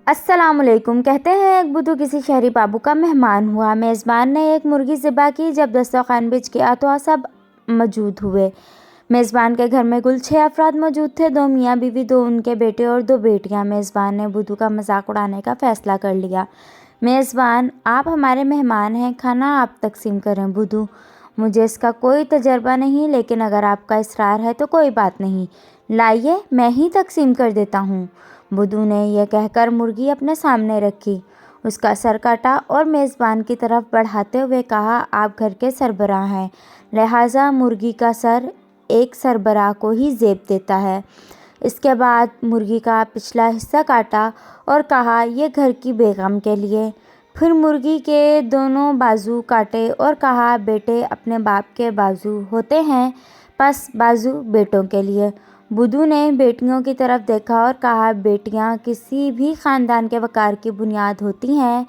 السلام علیکم۔ کہتے ہیں ایک بدھو کسی شہری بابو کا مہمان ہوا۔ میزبان نے ایک مرغی ذبح کی۔ جب دسترخوان بچھ گیا تو سب موجود ہوئے۔ میزبان کے گھر میں کل 6 افراد موجود تھے، 2 میاں بیوی، 2 ان کے بیٹے اور 2 بیٹیاں۔ میزبان نے بدھو کا مذاق اڑانے کا فیصلہ کر لیا۔ میزبان: آپ ہمارے مہمان ہیں، کھانا آپ تقسیم کریں۔ بدھو: مجھے اس کا کوئی تجربہ نہیں، لیکن اگر آپ کا اصرار ہے تو کوئی بات نہیں، لائیے میں ہی تقسیم کر دیتا ہوں۔ بدھو نے یہ کہہ کر مرغی اپنے سامنے رکھی، اس کا سر کاٹا اور میزبان کی طرف بڑھاتے ہوئے کہا، آپ گھر کے سربراہ ہیں، لہٰذا مرغی کا سر ایک سربراہ کو ہی زیب دیتا ہے۔ اس کے بعد مرغی کا پچھلا حصہ کاٹا اور کہا، یہ گھر کی بیگم کے لیے۔ پھر مرغی کے دونوں بازو کاٹے اور کہا، بیٹے اپنے باپ کے بازو ہوتے ہیں، پس بازو بیٹوں کے لیے۔ بدھو نے بیٹیوں کی طرف دیکھا اور کہا، بیٹیاں کسی بھی خاندان کے وقار کی بنیاد ہوتی ہیں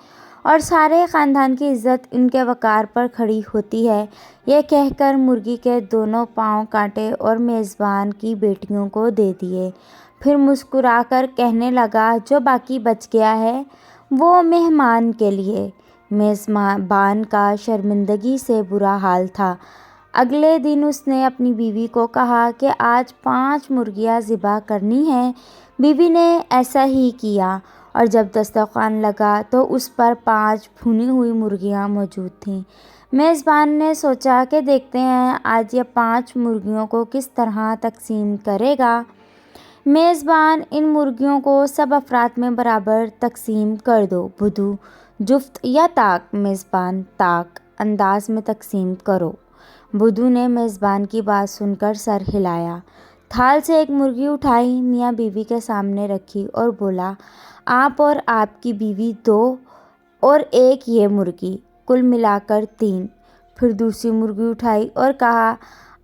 اور سارے خاندان کی عزت ان کے وقار پر کھڑی ہوتی ہے۔ یہ کہہ کر مرغی کے دونوں پاؤں کاٹے اور میزبان کی بیٹیوں کو دے دیے۔ پھر مسکرا کر کہنے لگا، جو باقی بچ گیا ہے وہ مہمان کے لیے۔ میزبان کا شرمندگی سے برا حال تھا۔ اگلے دن اس نے اپنی بیوی کو کہا کہ آج 5 مرغیاں ذبح کرنی ہیں۔ بیوی نے ایسا ہی کیا اور جب دسترخوان لگا تو اس پر 5 بھونی ہوئی مرغیاں موجود تھیں۔ میزبان نے سوچا کہ دیکھتے ہیں آج یہ 5 مرغیوں کو کس طرح تقسیم کرے گا۔ میزبان: ان مرغیوں کو سب افراد میں برابر تقسیم کر دو۔ بدھو: جفت یا طاق؟ میزبان: طاق انداز میں تقسیم کرو۔ بدھو نے میزبان کی بات سن کر سر ہلایا، تھال سے ایک مرغی اٹھائی، میاں بیوی کے سامنے رکھی اور بولا، آپ اور آپ کی بیوی 2 اور 1 یہ مرغی، کل ملا کر 3۔ پھر دوسری مرغی اٹھائی اور کہا،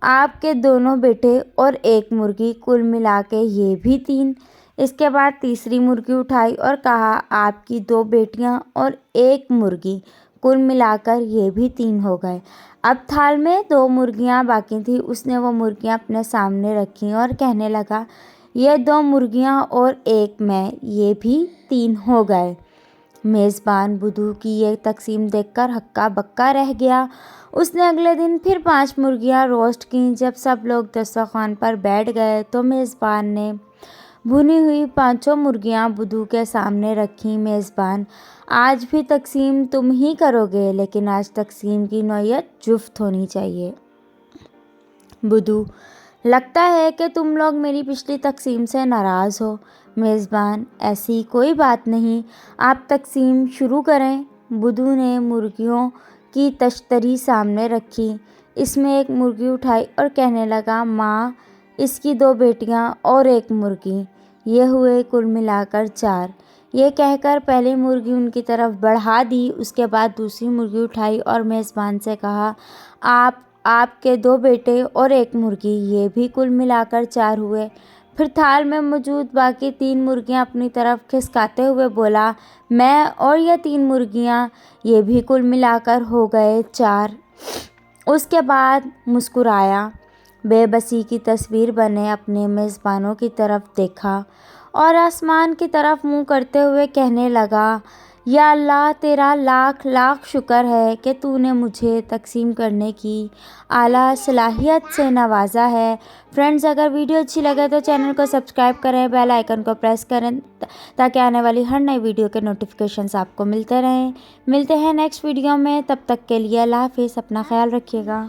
آپ کے دونوں بیٹے اور 1 مرغی، کل ملا کے یہ بھی 3۔ اس کے بعد تیسری مرغی اٹھائی اور کہا، آپ کی 2 بیٹیاں اور 1 مرغی، کل ملا کر یہ بھی 3 ہو گئے۔ اب تھال میں 2 مرغیاں باقی تھیں۔ اس نے وہ مرغیاں اپنے سامنے رکھیں اور کہنے لگا، یہ 2 مرغیاں اور 1 میں، یہ بھی 3 ہو گئے۔ میزبان بدھو کی یہ تقسیم دیکھ کر ہکا بکا رہ گیا۔ اس نے اگلے دن پھر 5 مرغیاں روسٹ کیں۔ جب سب لوگ دسترخوان پر بیٹھ گئے تو میزبان نے بھونی ہوئی 5 مرغیاں بدھو کے سامنے رکھیں۔ میزبان: آج بھی تقسیم تم ہی کرو گے، لیکن آج تقسیم کی نوعیت جفت ہونی چاہیے۔ بدھو: لگتا ہے کہ تم لوگ میری پچھلی تقسیم سے ناراض ہو۔ میزبان: ایسی کوئی بات نہیں، آپ تقسیم شروع کریں۔ بدھو نے مرغیوں کی تشتری سامنے رکھی، اس میں ایک مرغی اٹھائی اور کہنے لگا، ماں، اس کی 2 بیٹیاں اور 1 مرغی، یہ ہوئے کل ملا کر 4۔ یہ کہہ کر پہلی مرغی ان کی طرف بڑھا دی۔ اس کے بعد دوسری مرغی اٹھائی اور میزبان سے کہا، آپ کے 2 بیٹے اور 1 مرغی، یہ بھی کل ملا کر 4 ہوئے۔ پھر تھال میں موجود باقی 3 مرغیاں اپنی طرف کھسکاتے ہوئے بولا، میں اور یہ 3 مرغیاں، یہ بھی کل ملا کر ہو گئے 4۔ اس کے بعد مسکرایا، بے بسی کی تصویر بنے اپنے میزبانوں کی طرف دیکھا اور آسمان کی طرف منہ کرتے ہوئے کہنے لگا، یا اللہ، تیرا لاکھ لاکھ شکر ہے کہ تو نے مجھے تقسیم کرنے کی اعلیٰ صلاحیت سے نوازا ہے۔ فرینڈز، اگر ویڈیو اچھی لگے تو چینل کو سبسکرائب کریں، بیل آئیکن کو پریس کریں تاکہ آنے والی ہر نئی ویڈیو کے نوٹیفیکیشنز آپ کو ملتے رہیں۔ ملتے ہیں نیکسٹ ویڈیو میں، تب تک کے لیے اللہ حافظ، اپنا خیال رکھیے گا۔